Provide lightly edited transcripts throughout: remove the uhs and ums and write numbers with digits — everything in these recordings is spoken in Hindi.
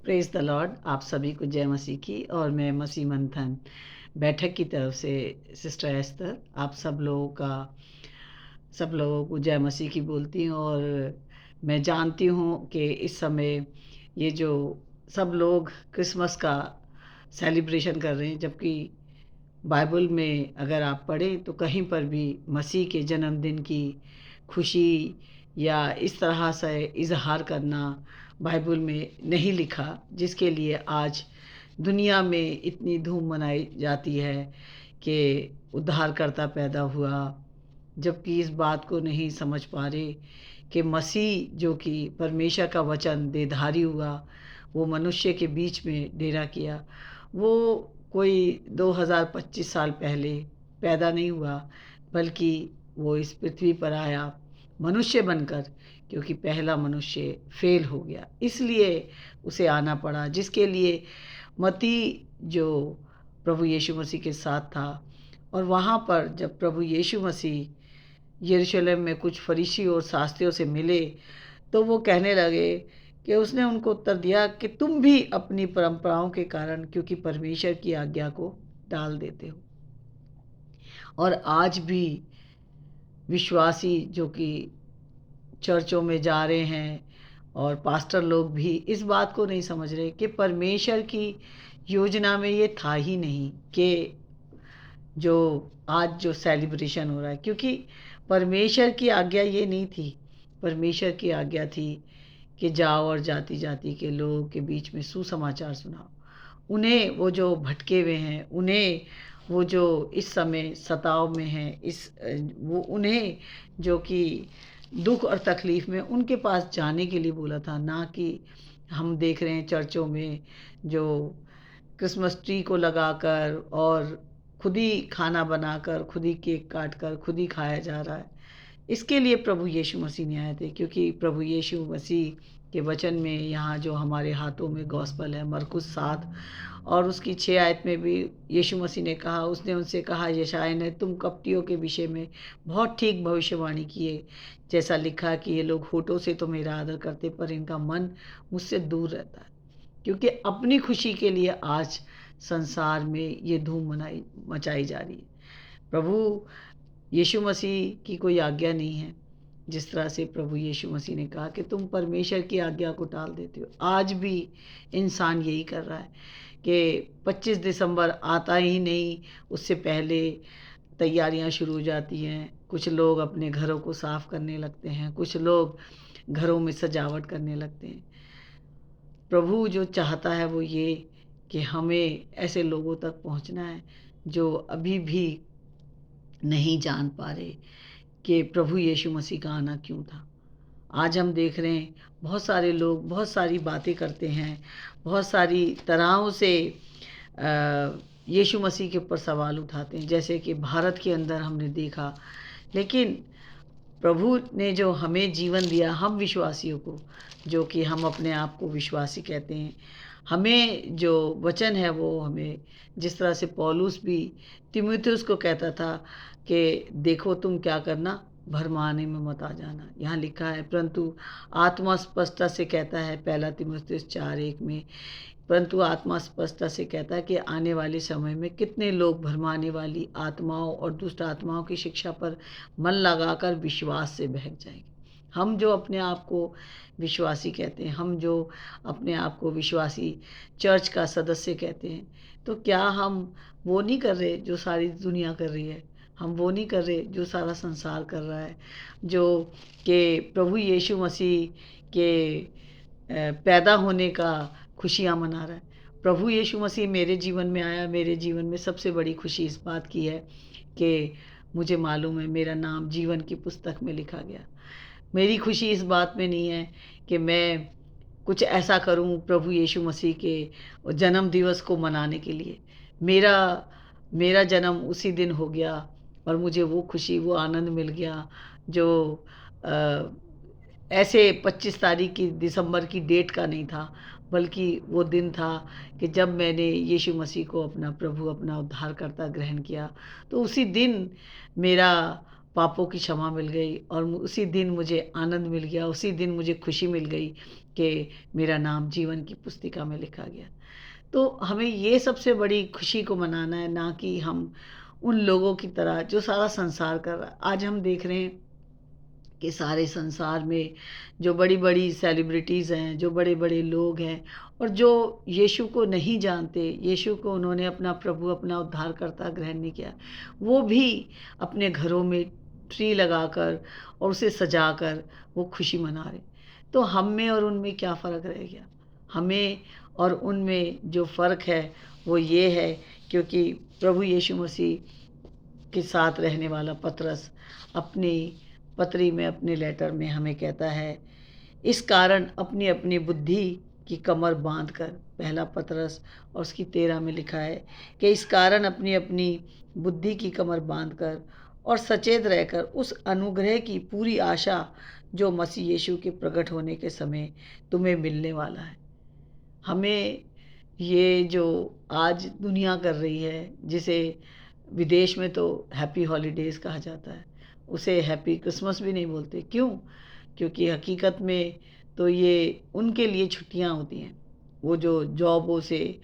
Praise the Lord. आप सभी को जय मसीह की। और मैं मसीह मंथन बैठक की तरफ से सिस्टर एस्तर आप सब लोगों को जय मसीह की बोलती हूँ। और मैं जानती हूँ कि इस समय ये जो सब लोग क्रिसमस का सेलिब्रेशन कर रहे हैं, जबकि बाइबल में अगर आप पढ़ें तो कहीं पर भी मसीह के जन्मदिन की खुशी या इस तरह से इजहार करना बाइबल में नहीं लिखा, जिसके लिए आज दुनिया में इतनी धूम मनाई जाती है कि उद्धारकर्ता पैदा हुआ, जबकि इस बात को नहीं समझ पा रहे कि मसीह जो कि परमेश्वर का वचन देहधारी हुआ, वो मनुष्य के बीच में डेरा किया, वो कोई 2025 साल पहले पैदा नहीं हुआ, बल्कि वो इस पृथ्वी पर आया मनुष्य बनकर, क्योंकि पहला मनुष्य फेल हो गया, इसलिए उसे आना पड़ा। जिसके लिए मती जो प्रभु यीशु मसीह के साथ था, और वहाँ पर जब प्रभु यीशु मसीह यरूशलेम में कुछ फरीसी और शास्त्रियों से मिले, तो वो कहने लगे कि उसने उनको उत्तर दिया कि तुम भी अपनी परंपराओं के कारण, क्योंकि परमेश्वर की आज्ञा को टाल देते हो। और आज भी विश्वासी जो कि चर्चों में जा रहे हैं और पास्टर लोग भी इस बात को नहीं समझ रहे कि परमेश्वर की योजना में ये था ही नहीं कि जो आज जो सेलिब्रेशन हो रहा है, क्योंकि परमेश्वर की आज्ञा ये नहीं थी। परमेश्वर की आज्ञा थी कि जाओ और जाति जाति के लोगों के बीच में सुसमाचार सुनाओ। उन्हें, वो जो भटके हुए हैं, उन्हें वो जो इस समय सताव में हैं, वो उन्हें जो कि दुख और तकलीफ़ में, उनके पास जाने के लिए बोला था। ना कि हम देख रहे हैं चर्चों में जो क्रिसमस ट्री को लगाकर और खुद ही खाना बनाकर, खुद ही केक काट कर खुद ही खाया जा रहा है। इसके लिए प्रभु यीशु मसीह नहीं आए थे, क्योंकि प्रभु यीशु मसीह के वचन में यहाँ जो हमारे हाथों में गॉस्पल है, मरकुस 7 और उसकी 6 आयत में भी यीशु मसीह ने कहा, उसने उनसे कहा, यशायाह ने तुम कपटियों के विषय में बहुत ठीक भविष्यवाणी की है, जैसा लिखा कि ये लोग होठों से तो मेरा आदर करते, पर इनका मन मुझसे दूर रहता है। क्योंकि अपनी खुशी के लिए आज संसार में ये धूम मचाई जा रही है। प्रभु यीशु मसीह की कोई आज्ञा नहीं है। जिस तरह से प्रभु यीशु मसीह ने कहा कि तुम परमेश्वर की आज्ञा को टाल देते हो, आज भी इंसान यही कर रहा है कि 25 दिसंबर आता ही नहीं, उससे पहले तैयारियां शुरू हो जाती हैं। कुछ लोग अपने घरों को साफ करने लगते हैं, कुछ लोग घरों में सजावट करने लगते हैं। प्रभु जो चाहता है वो ये कि हमें ऐसे लोगों तक पहुंचना है जो अभी भी नहीं जान पा रहे कि प्रभु यीशु मसीह का आना क्यों था। आज हम देख रहे हैं बहुत सारे लोग बहुत सारी बातें करते हैं, बहुत सारी तरहों से यीशु मसीह के ऊपर सवाल उठाते हैं, जैसे कि भारत के अंदर हमने देखा। लेकिन प्रभु ने जो हमें जीवन दिया, हम विश्वासियों को, जो कि हम अपने आप को विश्वासी कहते हैं, हमें जो वचन है वो हमें, जिस तरह से पौलुस भी तीमुथियुस को कहता था कि देखो तुम क्या करना, भरमाने में मत आ जाना। यहाँ लिखा है, परंतु आत्मा स्पष्टता से कहता है, पहला तीमुथियुस 4:1 में, परंतु आत्मा स्पष्टता से कहता है कि आने वाले समय में कितने लोग भरमाने वाली आत्माओं और दुष्ट आत्माओं की शिक्षा पर मन लगाकर विश्वास से बहक जाएंगे। हम जो अपने आप को विश्वासी कहते हैं, हम जो अपने आप को विश्वासी चर्च का सदस्य कहते हैं, तो क्या हम वो नहीं कर रहे जो सारी दुनिया कर रही है? हम वो नहीं कर रहे जो सारा संसार कर रहा है, जो कि प्रभु यीशु मसीह के पैदा होने का खुशियाँ मना रहा है। प्रभु यीशु मसीह मेरे जीवन में आया। मेरे जीवन में सबसे बड़ी खुशी इस बात की है कि मुझे मालूम है मेरा नाम जीवन की पुस्तक में लिखा गया। मेरी खुशी इस बात में नहीं है कि मैं कुछ ऐसा करूं प्रभु यीशु मसीह के जन्म दिवस को मनाने के लिए। मेरा मेरा जन्म उसी दिन हो गया और मुझे वो खुशी, वो आनंद मिल गया जो अ, ऐसे 25 तारीख की दिसंबर की डेट का नहीं था, बल्कि वो दिन था कि जब मैंने यीशु मसीह को अपना प्रभु, अपना उद्धारकर्ता ग्रहण किया। तो उसी दिन मेरा पापों की क्षमा मिल गई और उसी दिन मुझे आनंद मिल गया, उसी दिन मुझे खुशी मिल गई कि मेरा नाम जीवन की पुस्तिका में लिखा गया। तो हमें ये सबसे बड़ी खुशी को मनाना है, ना कि हम उन लोगों की तरह जो सारा संसार कर रहा है। आज हम देख रहे हैं कि सारे संसार में जो बड़ी-बड़ी सेलिब्रिटीज़ हैं, जो बड़े-बड़े लोग हैं और जो यीशु को नहीं जानते, यीशु को उन्होंने अपना प्रभु, अपना उद्धारकर्ता ग्रहण नहीं किया, वो भी अपने घरों में ट्री लगाकर और उसे सजाकर वो खुशी मना रहे। तो हम में और उनमें क्या फ़र्क रह गया? हमें और उनमें जो फ़र्क है वो ये है, क्योंकि प्रभु यीशु मसीह के साथ रहने वाला पतरस अपनी पत्री में, अपने लेटर में हमें कहता है, इस कारण अपनी अपनी बुद्धि की कमर बांध कर, पहला पतरस और उसकी 13 में लिखा है कि इस कारण अपनी अपनी बुद्धि की कमर बांध कर और सचेत रहकर उस अनुग्रह की पूरी आशा जो मसीह यीशु के प्रकट होने के समय तुम्हें मिलने वाला है। हमें ये जो आज दुनिया कर रही है, जिसे विदेश में तो हैप्पी हॉलीडेज़ कहा जाता है, उसे हैप्पी क्रिसमस भी नहीं बोलते। क्यों? क्योंकि हकीकत में तो ये उनके लिए छुट्टियां होती हैं। वो जो जॉबों से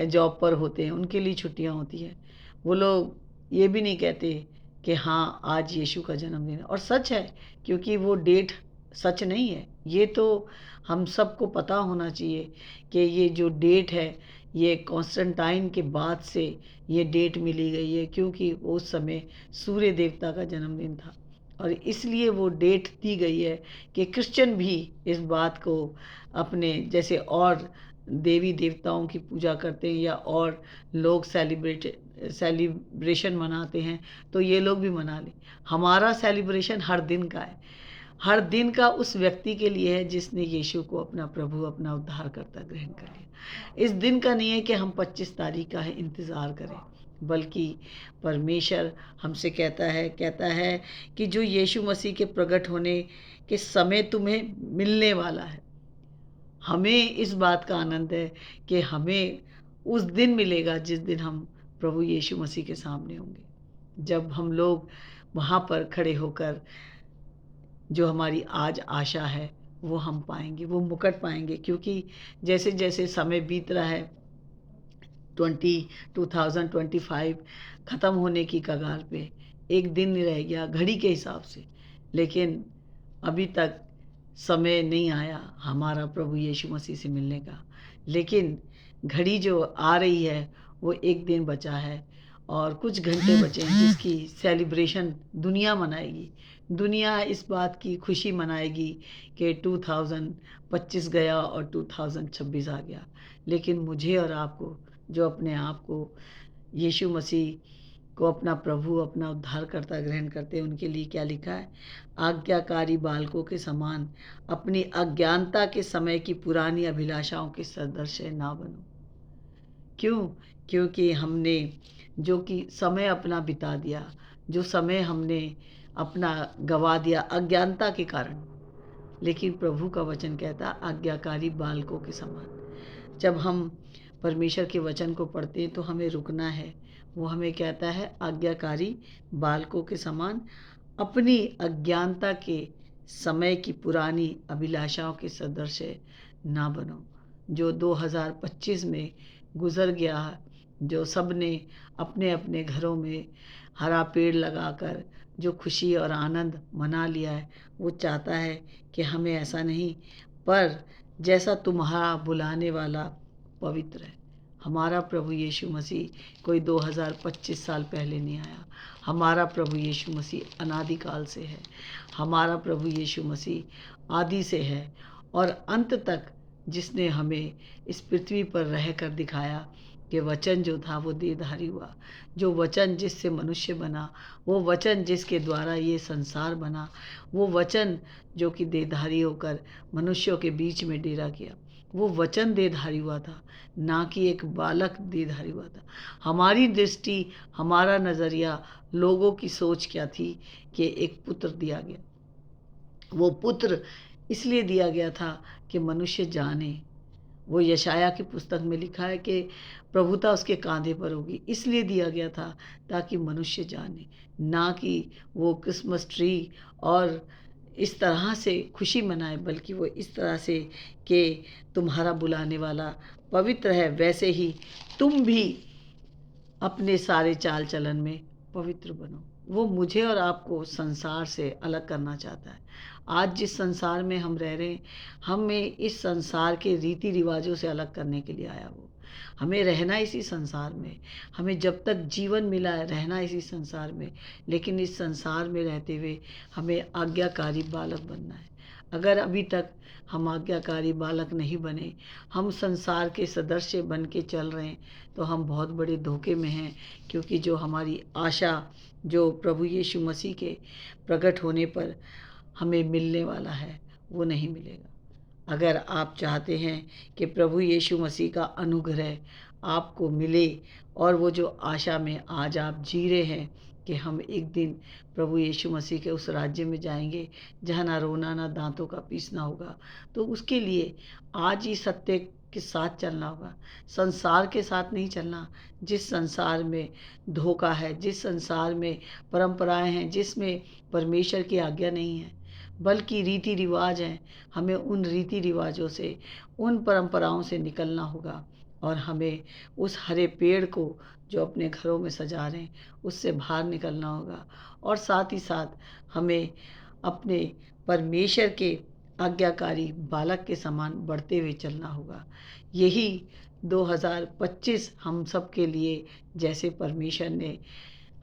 जॉब पर होते हैं, उनके लिए छुट्टियां होती हैं। वो लोग ये भी नहीं कहते कि हाँ, आज यीशु का जन्मदिन है। और सच है, क्योंकि वो डेट सच नहीं है। ये तो हम सबको पता होना चाहिए कि ये जो डेट है, ये कॉन्स्टेंटाइन के बाद से ये डेट मिली गई है, क्योंकि उस समय सूर्य देवता का जन्मदिन था और इसलिए वो डेट दी गई है कि क्रिश्चियन भी इस बात को अपने, जैसे और देवी देवताओं की पूजा करते हैं या और लोग सेलिब्रेशन मनाते हैं, तो ये लोग भी मना लें। हमारा सेलिब्रेशन हर दिन का है, हर दिन का उस व्यक्ति के लिए है जिसने यीशु को अपना प्रभु, अपना उद्धारकर्ता ग्रहण कर लिया। इस दिन का नहीं है कि हम 25 तारीख का है इंतज़ार करें, बल्कि परमेश्वर हमसे कहता है कि जो यीशु मसीह के प्रकट होने के समय तुम्हें मिलने वाला है। हमें इस बात का आनंद है कि हमें उस दिन मिलेगा जिस दिन हम प्रभु यीशु मसीह के सामने होंगे। जब हम लोग वहाँ पर खड़े होकर जो हमारी आज आशा है वो हम पाएंगे, वो मुकुट पाएंगे, क्योंकि जैसे जैसे समय बीत रहा है 2025 ख़त्म होने की कगार पे, एक दिन रह गया घड़ी के हिसाब से, लेकिन अभी तक समय नहीं आया हमारा प्रभु यीशु मसीह से मिलने का। लेकिन घड़ी जो आ रही है वो एक दिन बचा है और कुछ घंटे बचे हैं, जिसकी सेलिब्रेशन दुनिया मनाएगी। दुनिया इस बात की खुशी मनाएगी कि 2025 गया और 2026 आ गया। लेकिन मुझे और आपको, जो अपने आप को यीशु मसीह को अपना प्रभु, अपना उद्धारकर्ता ग्रहण करते हैं, उनके लिए क्या लिखा है? आज्ञाकारी बालकों के समान अपनी अज्ञानता के समय की पुरानी अभिलाषाओं के सदृश ना बनो। क्यों? क्योंकि हमने जो कि समय अपना बिता दिया, जो समय हमने अपना गवा दिया अज्ञानता के कारण। लेकिन प्रभु का वचन कहता आज्ञाकारी बालकों के समान। जब हम परमेश्वर के वचन को पढ़ते हैं तो हमें रुकना है। वो हमें कहता है आज्ञाकारी बालकों के समान अपनी अज्ञानता के समय की पुरानी अभिलाषाओं के सदृश ना बनो। जो 2025 में गुजर गया, जो सब ने अपने अपने घरों में हरा पेड़ लगाकर जो खुशी और आनंद मना लिया है, वो चाहता है कि हमें ऐसा नहीं, पर जैसा तुम्हारा बुलाने वाला पवित्र है। हमारा प्रभु यीशु मसीह कोई 2025 साल पहले नहीं आया। हमारा प्रभु यीशु मसीह अनादिकाल से है। हमारा प्रभु यीशु मसीह आदि से है और अंत तक, जिसने हमें इस पृथ्वी पर रह कर दिखाया कि वचन जो था वो देहधारी हुआ। जो वचन जिससे मनुष्य बना, वो वचन जिसके द्वारा ये संसार बना, वो वचन जो कि देहधारी होकर मनुष्यों के बीच में डेरा किया, वो वचन देहधारी हुआ था, ना कि एक बालक देहधारी हुआ था। हमारी दृष्टि, हमारा नज़रिया, लोगों की सोच क्या थी कि एक पुत्र दिया गया। वो पुत्र इसलिए दिया गया था कि मनुष्य जाने। वो यशाया की पुस्तक में लिखा है कि प्रभुता उसके कांधे पर होगी, इसलिए दिया गया था ताकि मनुष्य जाने, ना कि वो क्रिसमस ट्री और इस तरह से खुशी मनाए, बल्कि वो इस तरह से कि तुम्हारा बुलाने वाला पवित्र है, वैसे ही तुम भी अपने सारे चाल चलन में पवित्र बनो। वो मुझे और आपको संसार से अलग करना चाहता है। आज जिस संसार में हम रह रहे हैं, हमें इस संसार के रीति रिवाजों से अलग करने के लिए आया वो। हमें रहना इसी संसार में, हमें जब तक जीवन मिला है रहना इसी संसार में, लेकिन इस संसार में रहते हुए हमें आज्ञाकारी बालक बनना है। अगर अभी तक हम आज्ञाकारी बालक नहीं बने, हम संसार के सदस्य बन के चल रहे हैं, तो हम बहुत बड़े धोखे में हैं, क्योंकि जो हमारी आशा, जो प्रभु यीशु मसीह के प्रकट होने पर हमें मिलने वाला है, वो नहीं मिलेगा। अगर आप चाहते हैं कि प्रभु यीशु मसीह का अनुग्रह आपको मिले, और वो जो आशा में आज आप जी रहे हैं कि हम एक दिन प्रभु यीशु मसीह के उस राज्य में जाएंगे जहाँ ना रोना ना दांतों का पीसना होगा, तो उसके लिए आज ही सत्य के साथ चलना होगा, संसार के साथ नहीं चलना। जिस संसार में धोखा है, जिस संसार में परंपराएं हैं, जिसमें परमेश्वर की आज्ञा नहीं है, बल्कि रीति रिवाज हैं, हमें उन रीति रिवाजों से, उन परंपराओं से निकलना होगा, और हमें उस हरे पेड़ को जो अपने घरों में सजा रहे हैं उससे बाहर निकलना होगा, और साथ ही साथ हमें अपने परमेश्वर के आज्ञाकारी बालक के समान बढ़ते हुए चलना होगा। यही 2025 हम सब के लिए, जैसे परमेश्वर ने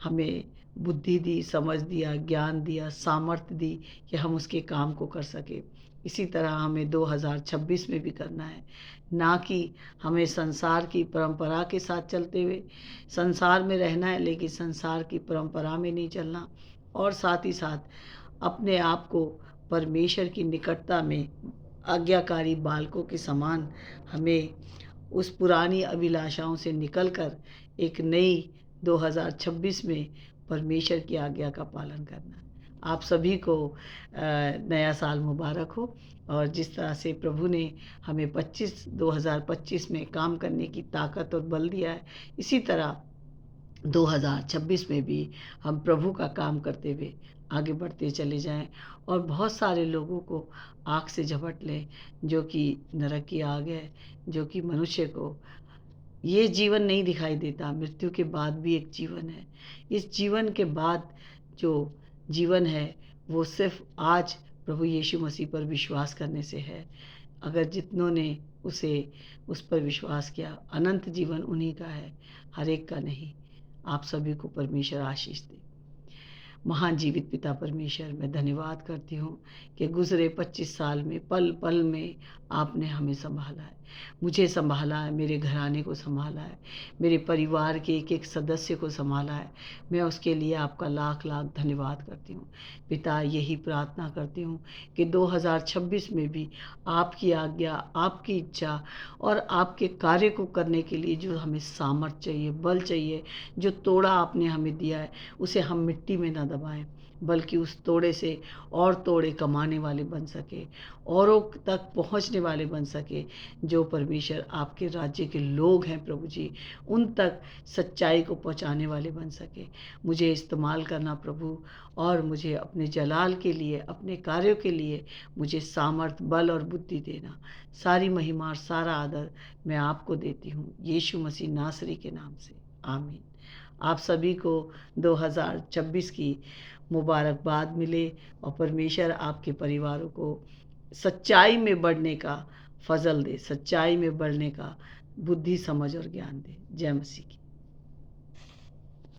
हमें बुद्धि दी, समझ दिया, ज्ञान दिया, सामर्थ्य दी कि हम उसके काम को कर सके, इसी तरह हमें 2026 में भी करना है। ना कि हमें संसार की परंपरा के साथ चलते हुए संसार में रहना है, लेकिन संसार की परंपरा में नहीं चलना, और साथ ही साथ अपने आप को परमेश्वर की निकटता में आज्ञाकारी बालकों के समान हमें उस पुरानी अभिलाषाओं से निकलकर एक नई 2026 में परमेश्वर की आज्ञा का पालन करना। आप सभी को नया साल मुबारक हो, और जिस तरह से प्रभु ने हमें 2025 में काम करने की ताकत और बल दिया है, इसी तरह 2026 में भी हम प्रभु का काम करते हुए आगे बढ़ते चले जाएं, और बहुत सारे लोगों को आग से झपट लें, जो कि नरक की आग है, जो कि मनुष्य को ये जीवन नहीं दिखाई देता, मृत्यु के बाद भी एक जीवन है। इस जीवन के बाद जो जीवन है वो सिर्फ आज प्रभु यीशु मसीह पर विश्वास करने से है। अगर जितनों ने उस पर विश्वास किया, अनंत जीवन उन्हीं का है, हर एक का नहीं। आप सभी को परमेश्वर आशीष दे। महान जीवित पिता परमेश्वर, मैं धन्यवाद करती हूँ कि गुजरे 25 साल में पल पल में आपने हमें संभाला है, मुझे संभाला है, मेरे घराने को संभाला है, मेरे परिवार के एक एक सदस्य को संभाला है। मैं उसके लिए आपका लाख लाख धन्यवाद करती हूँ। पिता, यही प्रार्थना करती हूँ कि 2026 में भी आपकी आज्ञा, आपकी इच्छा और आपके कार्य को करने के लिए जो हमें सामर्थ्य चाहिए, बल चाहिए, जो तोड़ा आपने हमें दिया है, उसे हम मिट्टी में न दबाएं, बल्कि उस तोड़े से और तोड़े कमाने वाले बन सके, औरों तक पहुंचने वाले बन सके। जो परमेश्वर आपके राज्य के लोग हैं प्रभु जी, उन तक सच्चाई को पहुंचाने वाले बन सके। मुझे इस्तेमाल करना प्रभु, और मुझे अपने जलाल के लिए, अपने कार्यों के लिए मुझे सामर्थ, बल और बुद्धि देना। सारी महिमा और सारा आदर मैं आपको देती हूँ, यीशु मसीह नासरी के नाम से, आमीन। आप सभी को 2026 की मुबारकबाद मिले, और परमेश्वर आपके परिवारों को सच्चाई में बढ़ने का फजल दे, सच्चाई में बढ़ने का बुद्धि, समझ और ज्ञान दे। जय मसीह की।